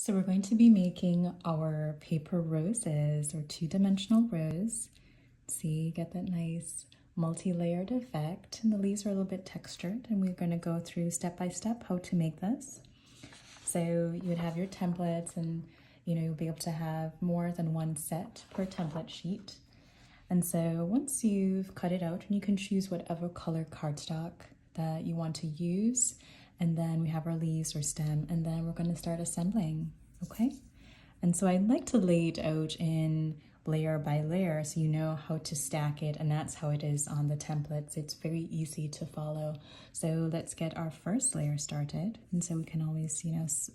So we're going to be making our paper roses or two-dimensional rose. See, get that nice multi-layered effect. And the leaves are a little bit textured, and we're going to go through step by step how to make this. So you would have your templates, and you'll be able to have more than one set per template sheet. And so once you've cut it out, you can choose whatever color cardstock that you want to use. And then we have our leaves or stem, and then we're going to start assembling, okay? And so I like to lay it out in layer by layer so you know how to stack it, and that's how it is on the templates. It's very easy to follow. So let's get our first layer started. And so we can always,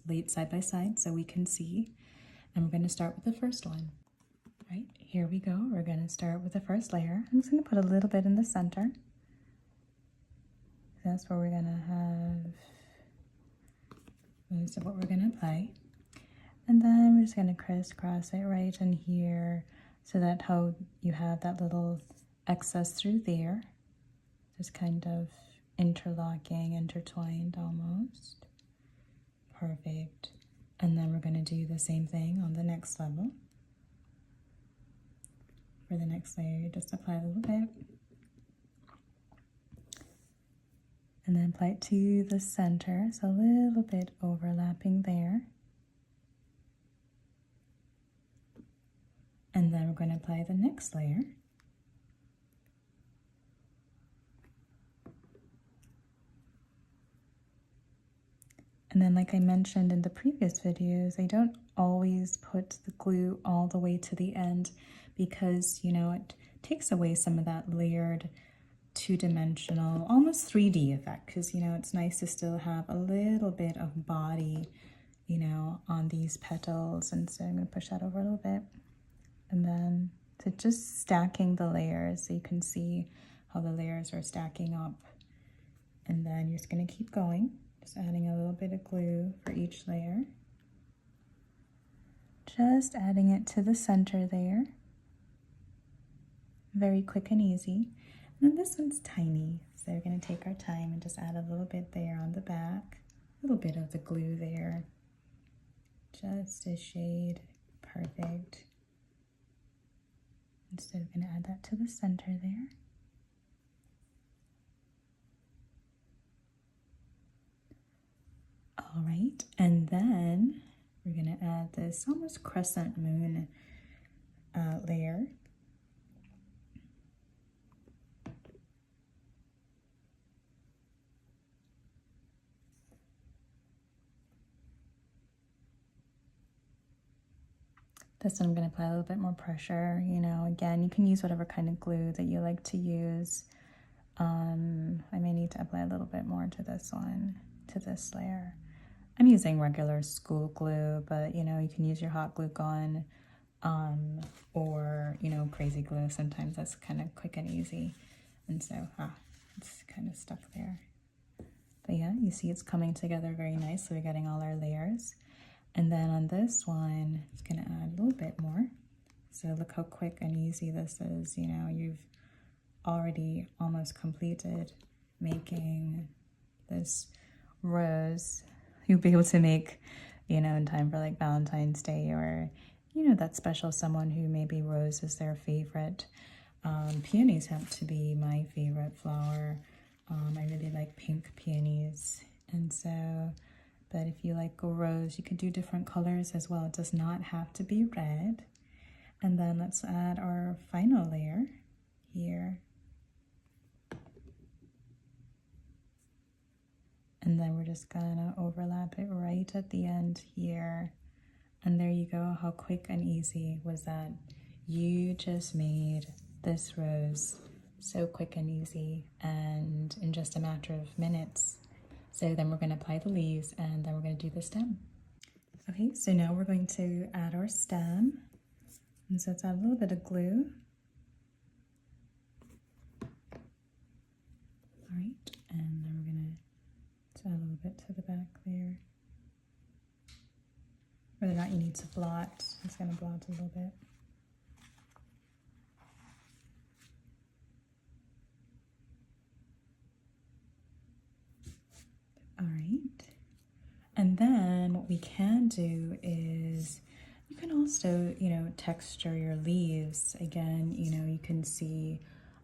lay it side by side so we can see. And we're going to start with the first one. Right, here we go. We're going to start with the first layer. I'm just going to put a little bit in the center. That's where we're going to have most of what we're going to apply. And then we're just going to crisscross it right in here so that how you have that little excess through there. Just kind of interlocking, intertwined almost. Perfect. And then we're going to do the same thing on the next level. For the next layer, just apply a little bit. And then apply it to the center, so a little bit overlapping there. And then we're going to apply the next layer. And then, like I mentioned in the previous videos, I don't always put the glue all the way to the end because, it takes away some of that layered two-dimensional, almost 3D effect, because it's nice to still have a little bit of body, on these petals. And so I'm going to push that over a little bit, and then to just stacking the layers so you can see how the layers are stacking up. And then you're just going to keep going, just adding a little bit of glue for each layer, just adding it to the center there. Very quick and easy. And then this one's tiny, so we're going to take our time and just add a little bit there on the back, a little bit of the glue there, just a shade. Perfect. And so we're going to add that to the center there. All right, and then we're going to add this almost crescent moon layer. This one I'm going to apply a little bit more pressure. Again, you can use whatever kind of glue that you like to use. I may need to apply a little bit more to this one, to this layer. I'm using regular school glue, but you can use your hot glue gun or crazy glue. Sometimes that's kind of quick and easy. And so it's kind of stuck there. But yeah, you see it's coming together very nice. So we're getting all our layers. And then on this one, it's going to add a little bit more. So look how quick and easy this is. You've already almost completed making this rose. You'll be able to make, in time for like Valentine's Day or, that special someone who maybe rose is their favorite. Peonies happen to be my favorite flower. I really like pink peonies. And so... But if you like a rose, you could do different colors as well. It does not have to be red. And then let's add our final layer here. And then we're just gonna overlap it right at the end here. And there you go. How quick and easy was that? You just made this rose so quick and easy, and in just a matter of minutes. So then we're going to apply the leaves, and then we're going to do the stem. Okay, so now we're going to add our stem. And so let's add a little bit of glue. All right, and then we're going to add a little bit to the back there. Whether or not you need to blot, it's going to blot a little bit. All right, and then what what we can do is you can also, texture your leaves. Again, you can see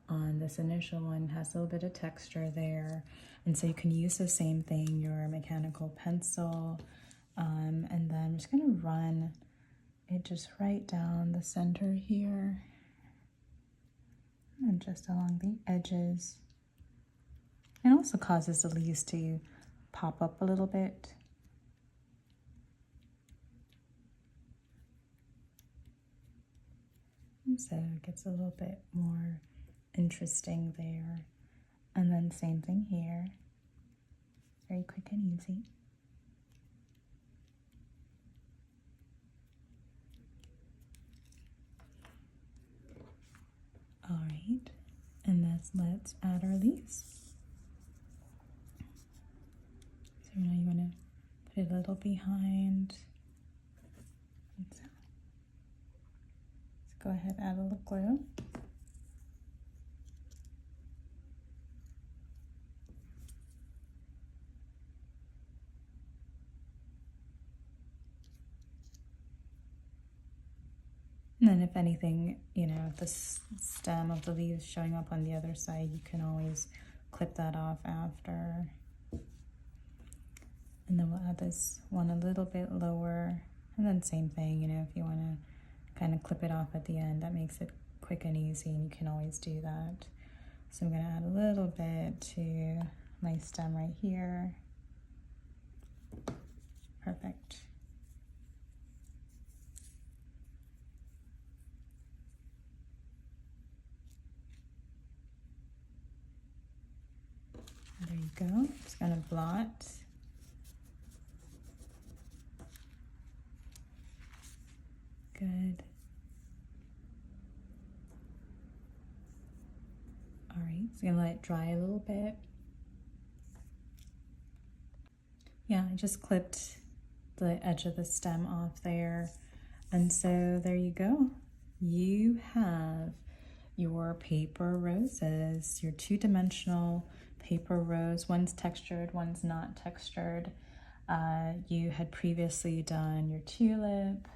on this initial one has a little bit of texture there. And so you can use the same thing, your mechanical pencil. And then I'm just going to run it just right down the center here. And just along the edges. It also causes the leaves to pop up a little bit. And so it gets a little bit more interesting there. And then same thing here. Very quick and easy. All right, and let's add our leaves. So now you want to put it a little behind. So let's go ahead and add a little glue. And then if anything, if the stem of the leaves showing up on the other side, you can always clip that off after. And then we'll add this one a little bit lower. And then same thing, if you want to kind of clip it off at the end, that makes it quick and easy, and you can always do that. So I'm going to add a little bit to my stem right here. Perfect. There you go. Just going to blot. Good. All right, so I'm gonna let it dry a little bit. Yeah, I just clipped the edge of the stem off there. And so there you go. You have your paper roses, your two-dimensional paper rose. One's textured, one's not textured. You had previously done your tulip,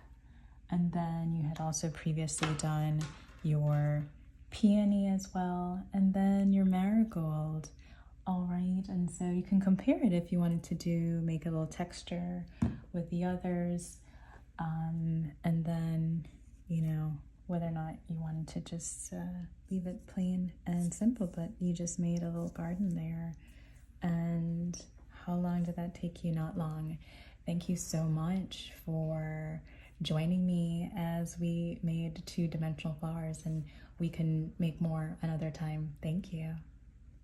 and then you had also previously done your peony as well, and then your marigold. All right, and so you can compare it if you wanted to make a little texture with the others, and then, whether or not you wanted to just leave it plain and simple, but you just made a little garden there. And how long did that take you? Not long. Thank you so much for joining me as we made two-dimensional flowers, and we can make more another time. Thank you.